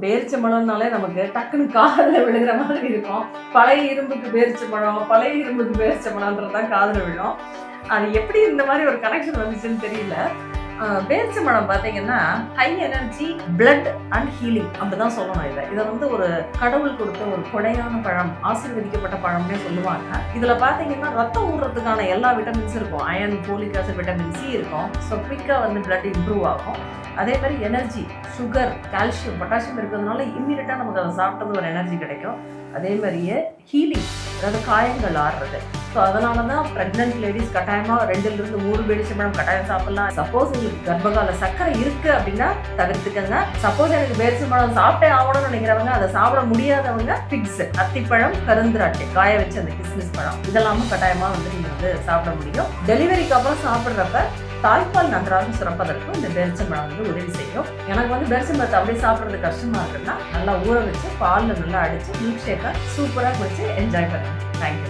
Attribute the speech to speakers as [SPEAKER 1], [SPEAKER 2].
[SPEAKER 1] பேரிச்சம்பழம்னாலே நமக்கு டக்குன்னு காதில் விழுகிற மாதிரி இருக்கும். பழைய இரும்புக்கு பேரிச்சம்பழம், பழைய இரும்புக்கு பேரிச்சம்பழம்ன்றது தான் காதில் விழும். அது எப்படி இந்த மாதிரி ஒரு கனெக்ஷன் வந்துச்சுன்னு தெரியல. பேரிச்சம்பழம் பார்த்தீங்கன்னா high energy, blood and healing அப்படிதான் சொல்லணும். இதை வந்து ஒரு கடவுள் கொடுத்த ஒரு கொடையான பழம், ஆசீர்வதிக்கப்பட்ட பழம்னே சொல்லுவாங்க. இதில் பார்த்தீங்கன்னா ரத்தம் ஊடுறதுக்கான எல்லா விட்டமின்ஸும் இருக்கும். Iron, folic acid, vitamin C இருக்கும். ஸோ குயிக்காக வந்து பிளட் இம்ப்ரூவ் ஆகும். அதே மாதிரி எனர்ஜி, சுகர், கால்சியம், பொட்டாசியம் இருக்கிறதுனால இம்மீடியட்டாக நமக்கு அதை சாப்பிட்டது ஒரு எனர்ஜி கிடைக்கும். அதே மாதிரியே ஹீலிங், அதாவது காயங்கள் ஆடுறது. ஸோ அதனால தான் ப்ரெக்னென்ட் லேடிஸ் கட்டாயமாக 2-3 பேரிச்சம்பழம் கட்டாயம் சாப்பிடலாம். சப்போஸ் உங்களுக்கு கர்ப்பகால சர்க்கரை இருக்குது அப்படின்னா தவிர்த்துக்கங்க. சப்போஸ் எனக்கு பேரிச்சம்பழம் சாப்பிட்டே ஆகணும்னு நினைக்கிறவங்க, அதை சாப்பிட முடியாதவங்க பிக்ஸ், அத்திப்பழம், கருந்திராட்சை, காய வச்சு அந்த கிஸ்மிஸ் பழம், இதெல்லாமும் கட்டாயமாக வந்து நீங்கள் வந்து சாப்பிட முடியும். டெலிவரிக்கு அப்புறம் சாப்பிட்றப்ப தாய்ப்பால் நன்றாக சுரப்பதற்கும் இந்த பேரிச்சம்பழம் வந்து உதவி செய்யும். எனக்கு வந்து பேரிச்சம்பழத்தை அப்படியே சாப்பிட்றது கஷ்டமாக இருக்குன்னா நல்லா ஊற வச்சு பாலில் நல்லா அடித்து மில்க் ஷேக்கை சூப்பராக குடிச்சு என்ஜாய் பண்ணுங்க. தேங்க்யூ.